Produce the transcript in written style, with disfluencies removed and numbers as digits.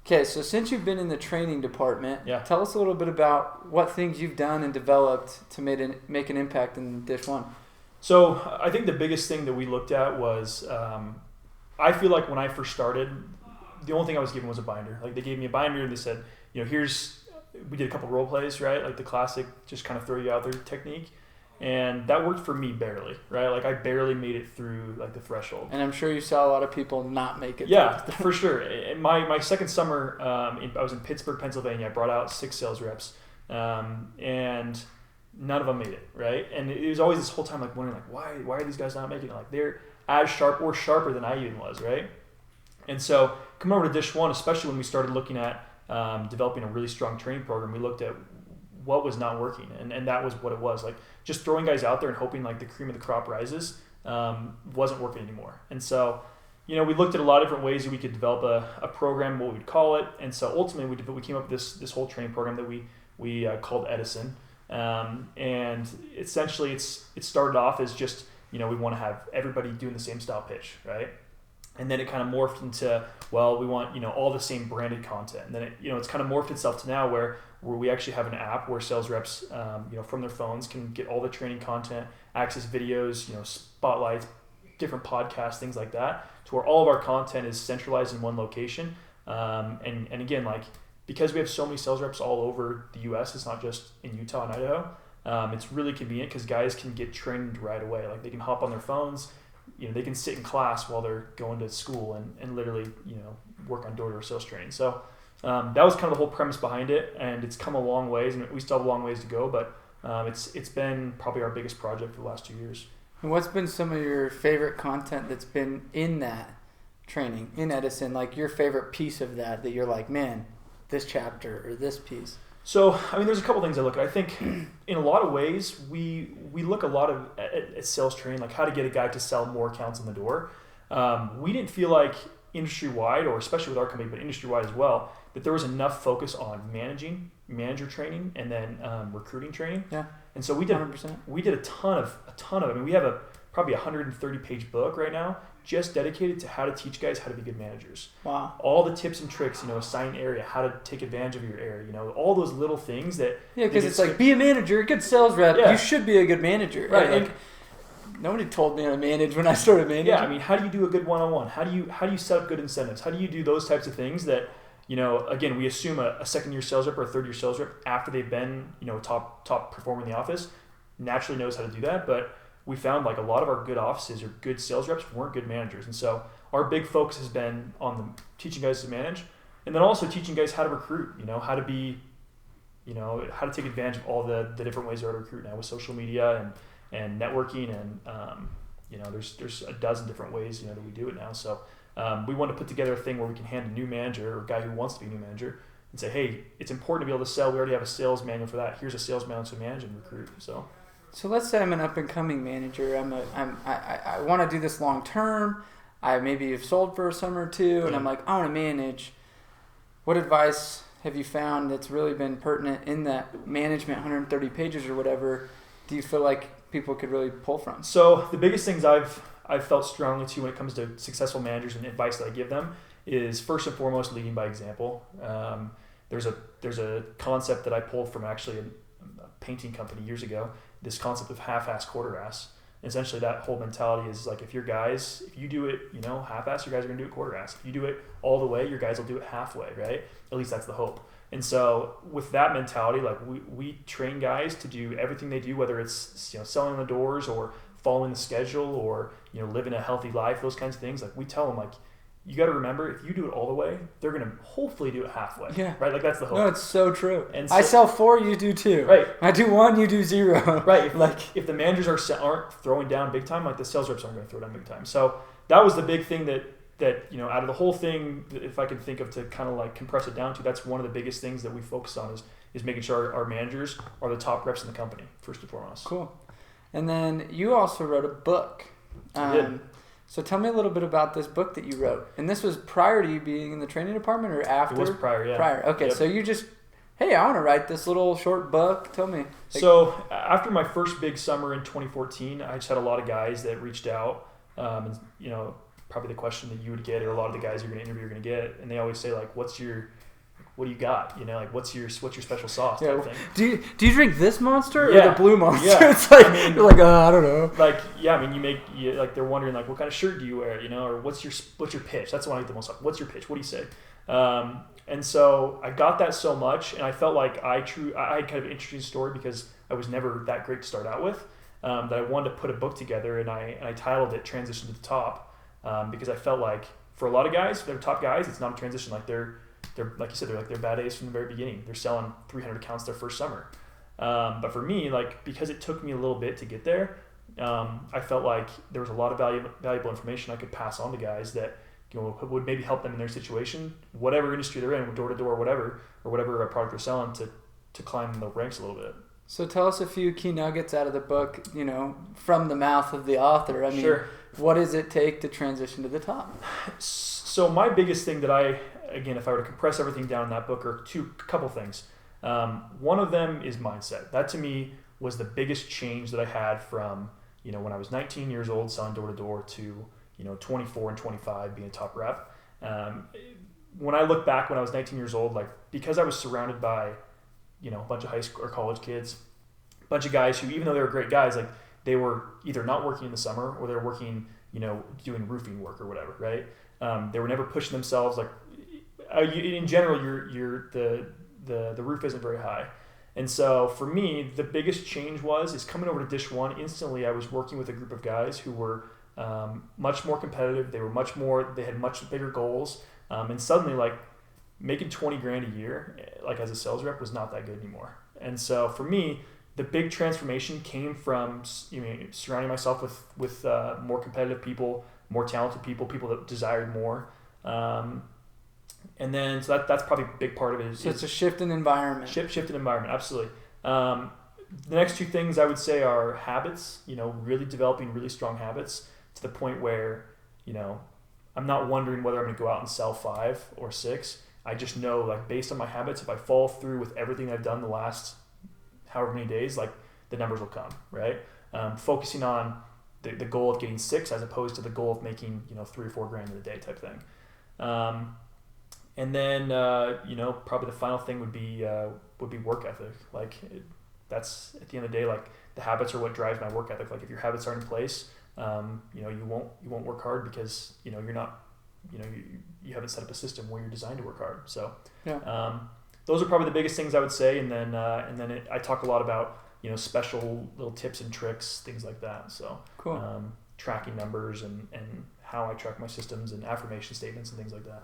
Okay, so since you've been in the training department, Yeah. tell us a little bit about what things you've done and developed to make an impact in Dish 1. So I think the biggest thing that we looked at was, I feel like when I first started, the only thing I was given was a binder. Like they gave me a binder and they said, we did a couple role plays, right? Like the classic, just kind of throw you out there technique. And that worked for me barely, right? Like I barely made it through like the threshold. And I'm sure you saw a lot of people not make it. Yeah, for sure. My second summer, I was in Pittsburgh, Pennsylvania. I brought out 6 sales reps, and none of them made it, right? And it was always this whole time like wondering like why are these guys not making it? Like they're as sharp or sharper than I even was, right? And so coming over to Dish 1, especially when we started looking at developing a really strong training program, we looked at what was not working, and that was what it was. Like just throwing guys out there and hoping like the cream of the crop rises wasn't working anymore. And so, we looked at a lot of different ways that we could develop a program, what we'd call it. And so ultimately we came up with this whole training program that we called Edison. And essentially it started off as just, we want to have everybody doing the same style pitch, right? And then it kind of morphed into, well, we want, all the same branded content. And then it, it's kind of morphed itself to now where we actually have an app where sales reps, from their phones can get all the training content, access videos, spotlights, different podcasts, things like that, to where all of our content is centralized in one location. And again, like, because we have so many sales reps all over the U.S., it's not just in Utah and Idaho. It's really convenient because guys can get trained right away. Like they can hop on their phones, they can sit in class while they're going to school and literally, work on door-to-door sales training. So that was kind of the whole premise behind it, and it's come a long ways, and we still have a long ways to go, but it's been probably our biggest project for the last 2 years. And what's been some of your favorite content that's been in that training, in Edison, like your favorite piece of that you're like, man, this chapter or this piece? So, there's a couple things I look at. I think in a lot of ways, we look a lot at sales training, like how to get a guy to sell more accounts in the door. We didn't feel like industry-wide, or especially with our company, but industry-wide as well, that there was enough focus on manager training and then recruiting training. Yeah. And so we did 100%. We did a ton of, we have probably a 130-page book right now just dedicated to how to teach guys how to be good managers. Wow. All the tips and tricks, assign area, how to take advantage of your area, all those little things that... Yeah, because it's like, be a manager, a good sales rep. Yeah. You should be a good manager. Right. Like, nobody told me how to manage when I started managing. Yeah, how do you do a good one-on-one? How do you set up good incentives? How do you do those types of things that, again, we assume a second-year sales rep or a third-year sales rep, after they've been, top performer in the office, naturally knows how to do that. But we found like a lot of our good offices or good sales reps weren't good managers. And so our big focus has been on teaching guys to manage, and then also teaching guys how to recruit, how to be, how to take advantage of all the different ways there are to recruit now with social media and networking. And, there's a dozen different ways, that we do it now. So we want to put together a thing where we can hand a new manager or a guy who wants to be a new manager and say, hey, it's important to be able to sell. We already have a sales manual for that. Here's a sales manual to manage and recruit. So let's say I'm an up-and-coming manager. I want to do this long-term. I maybe have sold for a summer or two, and I'm like, I want to manage. What advice have you found that's really been pertinent in that management, 130 pages or whatever, do you feel like people could really pull from? So the biggest things I've felt strongly to when it comes to successful managers and advice that I give them is, first and foremost, leading by example. There's a concept that I pulled from actually a painting company years ago, this concept of half-ass, quarter-ass. Essentially, that whole mentality is like, if you do it, half-ass, your guys are going to do it quarter-ass. If you do it all the way, your guys will do it halfway, right? At least that's the hope. And so with that mentality, like we train guys to do everything they do, whether it's selling the doors or following the schedule or living a healthy life, those kinds of things. Like we tell them, like, you got to remember, if you do it all the way, they're going to hopefully do it halfway. Yeah. Right? Like that's the hope. No, it's so true. And so, I sell 4, you do 2. Right. I do 1, you do 0. Right. If the managers aren't throwing down big time, like the sales reps aren't going to throw down big time. So that was the big thing that out of the whole thing, if I could think of to kind of like compress it down to, that's one of the biggest things that we focus on is making sure our managers are the top reps in the company, first and foremost. Cool. And then you also wrote a book. I did. So tell me a little bit about this book that you wrote. And this was prior to you being in the training department or after? It was prior, yeah. Prior. Okay, Yep. So you just, hey, I want to write this little short book. Tell me. So after my first big summer in 2014, I just had a lot of guys that reached out and, probably the question that you would get, or a lot of the guys you're going to interview are going to get, and they always say like, what do you got? Like what's your special sauce type thing. Do you drink this Monster or Yeah. the Blue Monster? Yeah. It's like, you're like, I don't know. Like, yeah, I mean, like they're wondering like, what kind of shirt do you wear? Or what's your pitch? That's the one I get the most. Like, what's your pitch? What do you say? And so I got that so much, and I felt like I had kind of an interesting story because I was never that great to start out with. That I wanted to put a book together, and I titled it "Transition to the Top," because I felt like for a lot of guys, they're top guys. It's not a transition. Like they're like you said, they're bad A's from the very beginning. They're selling 300 accounts their first summer. But for me, like because it took me a little bit to get there, I felt like there was a lot of valuable information I could pass on to guys that would maybe help them in their situation, whatever industry they're in, door to door, whatever, or whatever product they're selling, to climb the ranks a little bit. So tell us a few key nuggets out of the book, from the mouth of the author. I mean, Sure. What does it take to transition to the top? So my biggest thing that if I were to compress everything down in that book, are couple things. One of them is mindset. That to me was the biggest change that I had from, when I was 19 years old selling door to door to, 24 and 25 being a top rep. When I look back when I was 19 years old, like because I was surrounded by, a bunch of high school or college kids, a bunch of guys who, even though they were great guys, like they were either not working in the summer or they were working, doing roofing work or whatever, right? They were never pushing themselves. Like in general, the roof isn't very high. And so for me, the biggest change is coming over to Dish One. Instantly, I was working with a group of guys who were much more competitive. They had much bigger goals. And suddenly like making 20 grand a year, like as a sales rep, was not that good anymore. And so for me, the big transformation came from surrounding myself with more competitive people, more talented people that desired more. And then, so that's probably a big part of it. So it's a shift in environment. Shift in environment, absolutely. The next two things I would say are habits, really developing really strong habits to the point where, I'm not wondering whether I'm going to go out and sell 5 or 6. I just know, like, based on my habits, if I follow through with everything I've done the last however many days, like, the numbers will come, right? Focusing on the goal of getting 6 as opposed to the goal of making, 3 or 4 grand in a day type thing. And then, probably the final thing would be work ethic. Like, that's at the end of the day, like the habits are what drives my work ethic. Like if your habits aren't in place, you won't work hard because, you're not, you haven't set up a system where you're designed to work hard. So, those are probably the biggest things I would say. And then I talk a lot about, special little tips and tricks, things like that. So, cool. Tracking numbers and how I track my systems and affirmation statements and things like that.